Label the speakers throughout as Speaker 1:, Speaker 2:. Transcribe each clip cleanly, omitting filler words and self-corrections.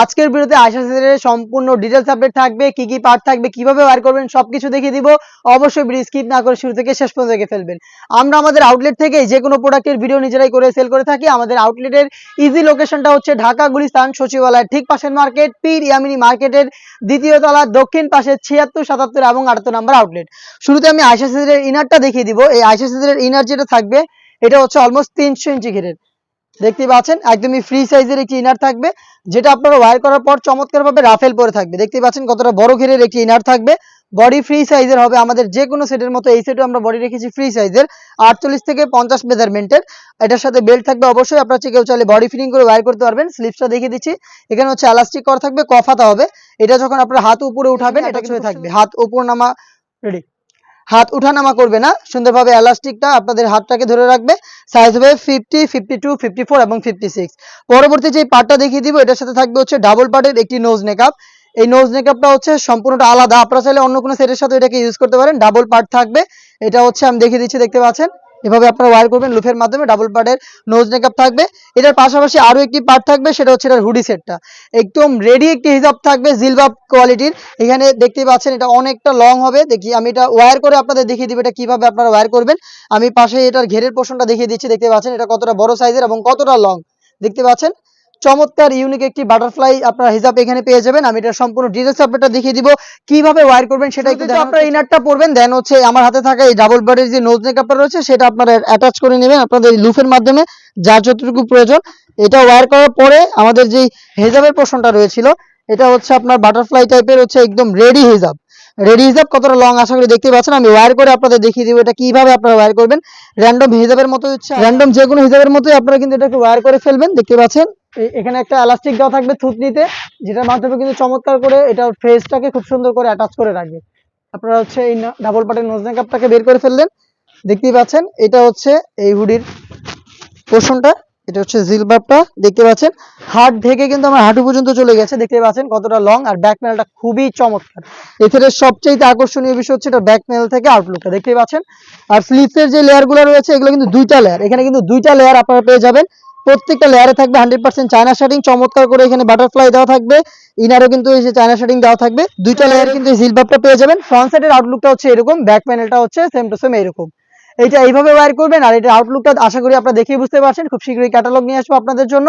Speaker 1: আজকের ভিডিওতে আয়শা সেটের সম্পূর্ণ ডিটেইলস আপডেট থাকবে, কি কি পার্ট থাকবে, কিভাবে ওয়্যার করবেন সবকিছু দেখিয়ে দিব। অবশ্যই ভিডিও স্কিপ না করে শুরু থেকে শেষ পর্যন্ত দেখে ফেলবেন। আমরা আমাদের আউটলেট থেকে যে কোনো প্রোডাক্টের ভিডিও নিজেরাই করে সেল করে থাকি। আমাদের আউটলেটের ইজি লোকেশনটা হচ্ছে ঢাকা গুলিস্তান সচিবালয়ের ঠিক পাশের মার্কেট, পীর ইয়ামিনী মার্কেটের দ্বিতীয় তলা দক্ষিণ পাশে 76, 77 এবং 78 নম্বর আউটলেট। শুরুতে আমি আয়শা সেটের ইনারটা দেখিয়ে দিব। এই আয়শা সেটের ইনার যেটা থাকবে এটা হচ্ছে অলমোস্ট 300 ইঞ্চি ঘেরের, দেখতে পাচ্ছেন একদমই ফ্রি সাইজের একটি ইনার থাকবে, যেটা আপনারা ওয়্যার করার পর চমৎকারভাবে রাফেল পরে থাকবে। দেখতে পাচ্ছেন কতটা বড় ঘেরের একটি ইনার থাকবে, বডি ফ্রি সাইজের হবে। আমাদের যে কোনো সেটের মতো এই সেটও আমরা বডি রেখেছি ফ্রি সাইজের 48 থেকে 50 মেজারমেন্টের। এটার সাথে বেল্ট থাকবে অবশ্যই, আপনারা কেউ চাইলে বডি ফিটিং করে ওয়্যার করতে পারবেন। স্লিপসটা দেখিয়ে দিচ্ছি, এখানে হচ্ছে এলাস্টিক করা থাকবে, কফাতা হবে। এটা যখন আপনারা হাত উপরে উঠাবেন এটা ছুঁয়ে থাকবে, হাত উপর নামা রেডি, হাত উঠানামা করবে না, সুন্দরভাবে এলাস্টিকটা আপনাদের হাতটাকে ধরে রাখবে। সাইজ হবে 50, 52, 54 এবং 56। পরবর্তী যে পার্টটা দেখিয়ে দিব, এটার সাথে থাকবে হচ্ছে ডাবল পার্টের একটি নোজ নেকআপ। এই নোজ নেকআপটা হচ্ছে সম্পূর্ণটা আলাদা, আপনারা চাইলে অন্য কোনো সেটের সাথে এটাকে ইউজ করতে পারেন। ডাবল পার্ট থাকবে, এটা হচ্ছে আমি দেখিয়ে দিচ্ছি, দেখতে পাচ্ছেন এভাবে আপনারা ওয়্যার করবেন লুফের মাধ্যমে। ডাবল পার্টের নোজ নেকআপ থাকবে। এটার পাশাপাশি আরো একটি পার্ট থাকবে, সেটা হচ্ছে এটার হুডি সেটটা। একদম রেডি একটি হিজাব থাকবে জিলবাব কোয়ালিটির। এখানে দেখতে পাচ্ছেন এটা অনেকটা লং হবে। দেখি আমি এটা ওয়্যার করে আপনাদের দেখিয়ে দিব এটা কিভাবে আপনারা ওয়্যার করবেন। আমি পাশে এটার ঘেরের পোর্শনটা দেখিয়ে দিচ্ছি, দেখতে পাচ্ছেন এটা কতটা বড় সাইজের এবং কতটা লং। দেখতে পাচ্ছেন চমৎকার ইউনিক একটি বাটারফ্লাই আপনারা হিজাব এখানে পেয়ে যাবেন। আমি এটা সম্পূর্ণ ডিটেইলস আপডেটটা দেখিয়ে দিব, কিভাবে ওয়্যার করবেন সেটা একটু দেখেন। আপনারা ইনারটা পরবেন, দেন হচ্ছে আমার হাতে থাকা এই ডাবল বারের যে নোজ নেকআপটা রয়েছে সেটা আপনারা অ্যাটাচ করে নেবেন আপনাদের লুফের মাধ্যমে, যার যতটুকু প্রয়োজন। এটা ওয়্যার করার পরে আমাদের যে হিজাবের পোর্শনটা রয়েছিল এটা হচ্ছে আপনার বাটারফ্লাই টাইপের হচ্ছে একদম রেডি হিজাব। রেডি হিজাব কতটা লং আশা করি দেখতে পাচ্ছেন। আমি ওয়্যার করে আপনাদের দেখিয়ে দিব এটা কিভাবে আপনারা ওয়্যার করবেন। র্যান্ডম হিজাবের মতো হচ্ছে, র্যান্ডম যে কোনো হিজাবের মতোই আপনারা কিন্তু এটাকে ওয়্যার করে ফেলবেন। দেখতে পাচ্ছেন এখানে একটা এলাস্টিক দেওয়া থাকবে থুতনিতে, যেটার মাধ্যমে কিন্তু চমৎকার করে এটা ফেসটাকে খুব সুন্দর করে অ্যাটাচ করে রাখবে। আপনারা হচ্ছে এই ডাবল পার্টের নোজ নেকআপটাকে বের করে ফেললেন। দেখতেই পাচ্ছেন এটা হচ্ছে এই হুডির পোর্শনটা, এটা হচ্ছে জিলবাবটা। দেখতে পাচ্ছেন হাত ঢেকে কিন্তু আমার হাঁটু পর্যন্ত চলে গেছে, দেখতে পাচ্ছেন কতটা লং। আর ব্যাক প্যানেলটা খুবই চমৎকার। এখানে সবচেয়ে আকর্ষণীয় বিষয় হচ্ছে এটা ব্যাক প্যানেল থেকে আউটলুকটা, দেখতে পাচ্ছেন। আর স্লিপসের যে লেয়ারগুলো রয়েছে এগুলো কিন্তু দুইটা লেয়ার, এখানে কিন্তু দুইটা লেয়ার আপনারা পেয়ে যাবেন। প্রত্যেকটা লেয়ারে থাকবে 100% চায়না শার্টিং, চমৎকার করে এখানে বাটারফ্লাই দেওয়া থাকবে। ইনারও কিন্তু এই যে চায়না শার্টিং দেওয়া থাকবে, দুইটা লেয়ার কিন্তু জিলবাবটা পেয়ে যাবেন। ফ্রন্ট সাইডের আউটলুকটা হচ্ছে এরকম, ব্যাক প্যানেলটা হচ্ছে সেম টু সেম এরকম। এইটা এইভাবে ওয়্যার করবেন। আর এটা আউটলুকটা আশা করি আপনারা দেখেই বুঝতে পারছেন। খুব শীঘ্রই ক্যাটালগ নিয়ে আসবো আপনাদের জন্য।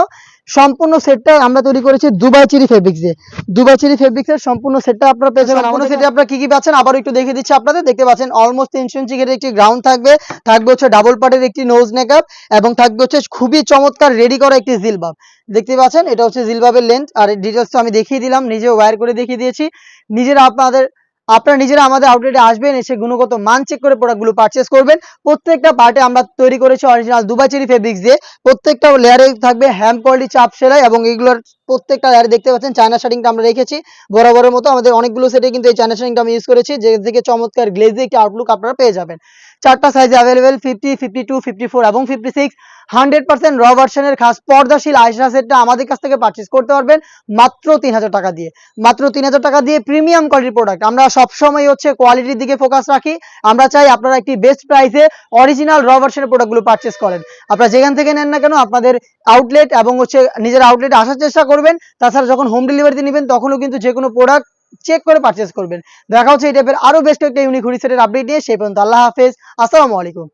Speaker 1: সম্পূর্ণ সেটটা আমরা তৈরি করেছি দুবাই চেরি ফেব্রিক্স দিয়ে। দুবাই চেরি ফেব্রিক্সের সম্পূর্ণ সেটটা আপনারা পেয়ে যাবেন। আমাদের সেটে আপনারা কি কি পাচ্ছেন আবার একটু দেখিয়ে দিচ্ছি আপনাদের। দেখতে পাচ্ছেন অলমোস্ট 300 ইঞ্চি ঘেরের একটি গ্রাউন্ড থাকবে, থাকবে হচ্ছে ডাবল পার্টের একটি নোজ নেকআপ এবং থাকবে হচ্ছে খুবই চমৎকার রেডি করা একটি জিলবাব। দেখতে পাচ্ছেন এটা হচ্ছে জিলবাবের লেন্থ। আর ডিটেইলস তো আমি দেখিয়ে দিলাম, নিজে ওয়্যার করে দেখিয়ে দিয়েছি। আপনারা নিজেরা আমাদের আউটলেটে আসবেন, এসে গুণগত মান চেক করে প্রোডাক্টগুলো পারচেজ করবেন। প্রত্যেকটা পার্টে আমরা তৈরি করেছি অরিজিনাল দুবাই চেরি ফেব্রিক্স দিয়ে। প্রত্যেকটা লেয়ারে থাকবে হ্যান্ড কোয়ালিটি চাপ সেলাই এবং এগুলোর প্রত্যেকটা লেয়ারে দেখতে পাচ্ছেন চায়না শার্টিংটা আমরা রেখেছি বরাবরের মতো। আমাদের অনেকগুলো সেটে কিন্তু এই চায়না শার্টিংটা আমি ইউজ করেছি, যে থেকে চমৎকার গ্লেজি একটি আউটলুক আপনারা পেয়ে যাবেন। চারটা সাইজে অ্যাভেলেবেল, 50, 52, 54 এবং 56। 100% র ভার্সনের খাস পর্দাশীল আয়শা সেটটা আমাদের কাছ থেকে পারচেজ করতে পারবেন মাত্র 3000 টাকা দিয়ে। মাত্র 3000 টাকা দিয়ে প্রিমিয়াম কোয়ালিটির প্রোডাক্ট। আমরা সবসময় হচ্ছে কোয়ালিটির দিকে ফোকাস রাখি। আমরা চাই আপনারা একটি বেস্ট প্রাইসে অরিজিনাল র ভার্সনের প্রোডাক্টগুলো পারচেজ করেন। আপনারা যেখান থেকে নেন না কেন আপনাদের আউটলেট এবং হচ্ছে নিজের আউটলেটে আসার চেষ্টা করবেন। তাছাড়া যখন হোম ডেলিভারিতে নেবেন তখনও কিন্তু যে কোনো প্রোডাক্ট চেক করে পারচেজ করবেন। দেখা হচ্ছে এই টাইপের আরো বেস্ট একটা ইউনিক হুডি সেটের আপডেট নিয়ে। সেই পর্যন্ত আল্লাহ হাফেজ, আসসালামু আলাইকুম।